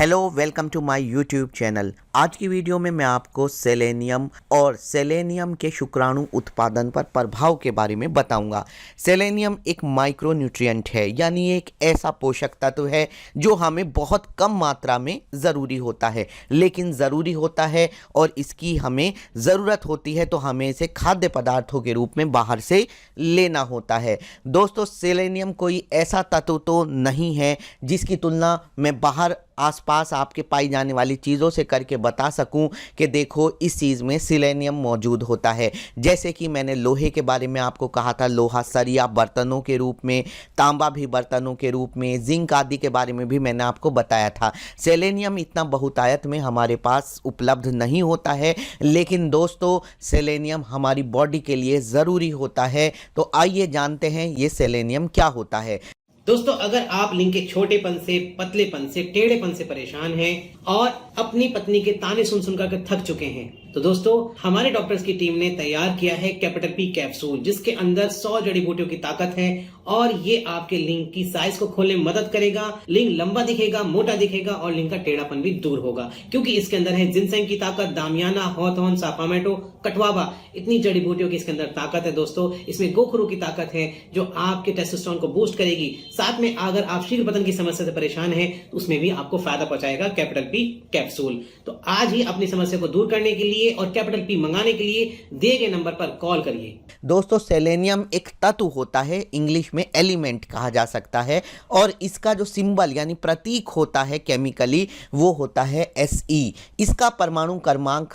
Hello, welcome to my YouTube channel. आज की video में मैं आपको सेलेनियम और सेलेनियम के शुक्राणु उत्पादन पर प्रभाव के बारे में बताऊंगा। सेलेनियम एक माइक्रो न्यूट्रिएंट है, यानी एक ऐसा पोषक तत्व है जो हमें बहुत कम मात्रा में ज़रूरी होता है, लेकिन ज़रूरी होता है और इसकी हमें ज़रूरत होती है तो हमें इसे खाद्य पदार्थों के रूप में बाहर से लेना होता है। दोस्तों, सेलेनियम कोई ऐसा तत्व तो नहीं है जिसकी तुलना मैं बाहर आसपास आपके पाई जाने वाली चीज़ों से करके बता सकूं कि देखो इस चीज़ में सेलेनियम मौजूद होता है। जैसे कि मैंने लोहे के बारे में आपको कहा था, लोहा सरिया बर्तनों के रूप में, तांबा भी बर्तनों के रूप में, जिंक आदि के बारे में भी मैंने आपको बताया था। सेलेनियम इतना बहुतायत में हमारे पास उपलब्ध नहीं होता है, लेकिन दोस्तों सेलेनियम हमारी बॉडी के लिए ज़रूरी होता है। तो आइए जानते हैं ये सेलेनियम क्या होता है। दोस्तों, अगर आप लिंग के छोटेपन से, पतलेपन से, टेढ़ेपन से परेशान हैं और अपनी पत्नी के ताने सुन सुनकर थक चुके हैं, तो दोस्तों हमारे डॉक्टर्स की टीम ने तैयार किया है कैपिटल पी कैप्सूल, जिसके अंदर 100 जड़ी बूटियों की ताकत है और ये आपके लिंग की साइज को खोलने में मदद करेगा। लिंग लंबा दिखेगा, मोटा दिखेगा और लिंग का टेढ़ापन भी दूर होगा, क्योंकि इसके अंदर है जिनसेंग की ताकत, दामियाना, हॉथॉर्न, सापामेटो, कटवाबा, इतनी जड़ी बूटियों की इसके अंदर ताकत है। दोस्तों, इसमें गोखरू की ताकत है जो आपके टेस्टोस्टेरोन को बूस्ट करेगी। साथ में अगर आप शीघ्र पतन की समस्या से परेशान हैं तो उसमें भी आपको फायदा पहुंचाएगा कैपिटल पी कैप्सूल। तो आज ही अपनी समस्या को दूर करने के लिए और कैपिटल पी मंगाने के लिए दिए गए नंबर पर कॉल करिए। दोस्तों, सेलेनियम एक तत्व होता है, इंग्लिश में एलिमेंट कहा जा सकता है, और इसका जो सिंबल यानी प्रतीक होता है केमिकली वो होता है Se। इसका परमाणु क्रमांक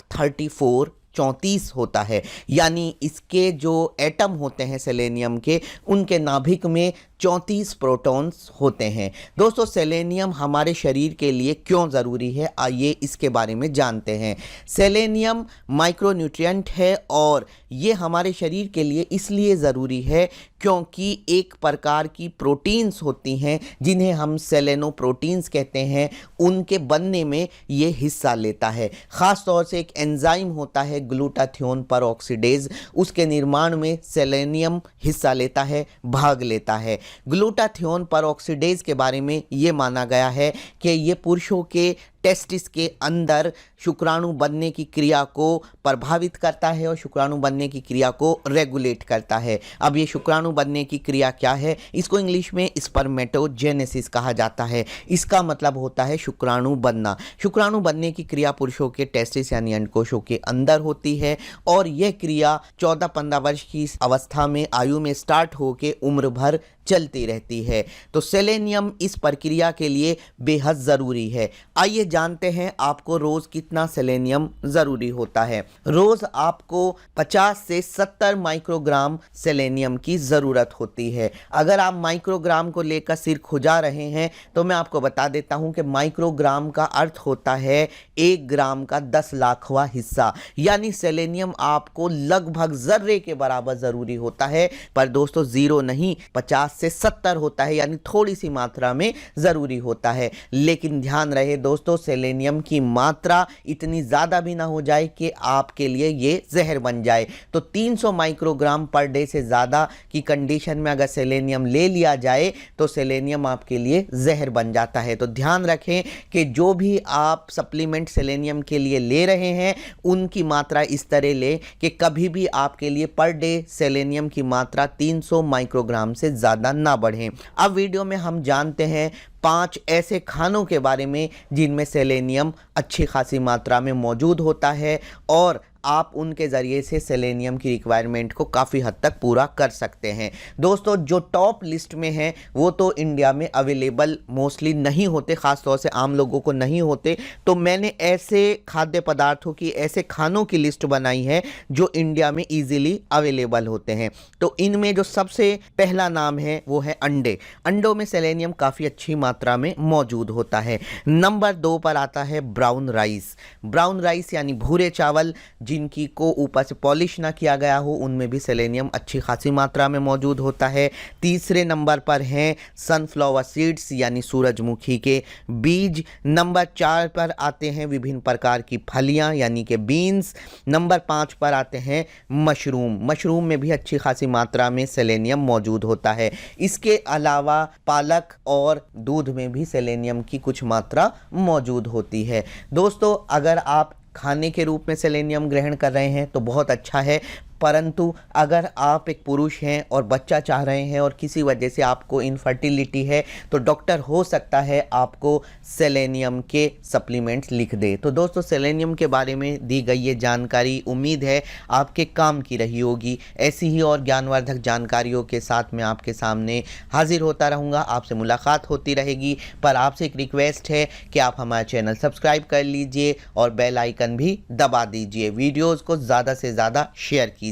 34 होता है, यानी इसके जो एटम होते हैं सेलेनियम के, उनके नाभिक में 34 प्रोटॉन्स होते हैं। दोस्तों, सेलेनियम हमारे शरीर के लिए क्यों ज़रूरी है, आइए इसके बारे में जानते हैं। सेलेनियम माइक्रोन्यूट्रिएंट है और ये हमारे शरीर के लिए इसलिए ज़रूरी है क्योंकि एक प्रकार की प्रोटीन्स होती हैं जिन्हें हम सेलेनोप्रोटीन्स कहते हैं, उनके बनने में ये हिस्सा लेता है। ख़ास तौर से एक एंजाइम होता है ग्लूटाथियोन परऑक्सीडेज, उसके निर्माण में सेलेनियम हिस्सा लेता है, भाग लेता है। ग्लूटाथियोन परऑक्सीडेज के बारे में ये माना गया है कि ये पुरुषों के टेस्टिस के अंदर शुक्राणु बनने की क्रिया को प्रभावित करता है और शुक्राणु बनने की क्रिया को रेगुलेट करता है। अब ये शुक्राणु बनने की क्रिया क्या है, इसको इंग्लिश में स्पर्मेटोजेनेसिस कहा जाता है। इसका मतलब होता है शुक्राणु बनना। शुक्राणु बनने की क्रिया पुरुषों के टेस्टिस यानी अंडकोशों के अंदर होती है और यह क्रिया 14-15 वर्ष की अवस्था में आयु में स्टार्ट होकर उम्र भर चलती रहती है। तो सेलेनियम इस प्रक्रिया के लिए बेहद ज़रूरी है। आइए जानते हैं आपको रोज़ कितना सेलेनियम ज़रूरी होता है। रोज़ आपको 50 से 70 माइक्रोग्राम सेलेनियम की ज़रूरत होती है। अगर आप माइक्रोग्राम को लेकर सिर खुजा रहे हैं तो मैं आपको बता देता हूं कि माइक्रोग्राम का अर्थ होता है 1 ग्राम का 10 लाखवां हिस्सा, यानी सेलेनियम आपको लगभग ज़र्रे के बराबर ज़रूरी होता है। पर दोस्तों, ज़ीरो नहीं, 50 से 70 होता है, यानी थोड़ी सी मात्रा में ज़रूरी होता है। लेकिन ध्यान रहे दोस्तों, सेलेनियम की मात्रा इतनी ज़्यादा भी ना हो जाए कि आपके लिए ये जहर बन जाए। तो 300 माइक्रोग्राम पर डे से ज़्यादा की कंडीशन में अगर सेलेनियम ले लिया जाए तो सेलेनियम आपके लिए जहर बन जाता है। तो ध्यान रखें कि जो भी आप सप्लीमेंट सेलेनियम के लिए ले रहे हैं उनकी मात्रा इस तरह लें कि कभी भी आपके लिए पर डे सेलेनियम की मात्रा 300 माइक्रोग्राम से ज़्यादा ना बढ़े। अब वीडियो में हम जानते हैं 5 ऐसे खानों के बारे में जिनमें सेलेनियम अच्छी खासी मात्रा में मौजूद होता है और आप उनके ज़रिए से सेलेनियम की रिक्वायरमेंट को काफ़ी हद तक पूरा कर सकते हैं। दोस्तों, जो टॉप लिस्ट में हैं वो तो इंडिया में अवेलेबल मोस्टली नहीं होते, ख़ास तौर से आम लोगों को नहीं होते। तो मैंने ऐसे खाद्य पदार्थों की, ऐसे खानों की लिस्ट बनाई है जो इंडिया में ईजिली अवेलेबल होते हैं। तो इनमें जो सबसे पहला नाम है वो है अंडे। अंडों में सेलेनियम काफ़ी अच्छी मात्रा में मौजूद होता है। नंबर 2 पर आता है ब्राउन राइस। ब्राउन राइस यानी भूरे चावल, जिनकी को ऊपर से पॉलिश ना किया गया हो उनमें भी सेलेनियम अच्छी खासी मात्रा में मौजूद होता है। तीसरे नंबर पर हैं सनफ्लावर सीड्स यानी सूरजमुखी के बीज। नंबर 4 पर आते हैं विभिन्न प्रकार की फलियां यानी कि बीन्स। नंबर 5 पर आते हैं मशरूम। मशरूम में भी अच्छी खासी मात्रा में सेलेनियम मौजूद होता है। इसके अलावा पालक और दूध में भी सेलेनियम की कुछ मात्रा मौजूद होती है। दोस्तों, अगर आप खाने के रूप में सेलेनियम ग्रहण कर रहे हैं तो बहुत अच्छा है, परंतु अगर आप एक पुरुष हैं और बच्चा चाह रहे हैं और किसी वजह से आपको इनफर्टिलिटी है तो डॉक्टर हो सकता है आपको सेलेनियम के सप्लीमेंट्स लिख दे। तो दोस्तों, सेलेनियम के बारे में दी गई ये जानकारी उम्मीद है आपके काम की रही होगी। ऐसी ही और ज्ञानवर्धक जानकारियों के साथ मैं आपके सामने हाजिर होता रहूँगा, आपसे मुलाकात होती रहेगी। पर आपसे एक रिक्वेस्ट है कि आप हमारा चैनल सब्सक्राइब कर लीजिए और बेल आइकन भी दबा दीजिए। वीडियोज़ को ज़्यादा से ज़्यादा शेयर कीजिए।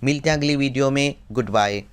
मिलते हैं अगली वीडियो में। Good bye.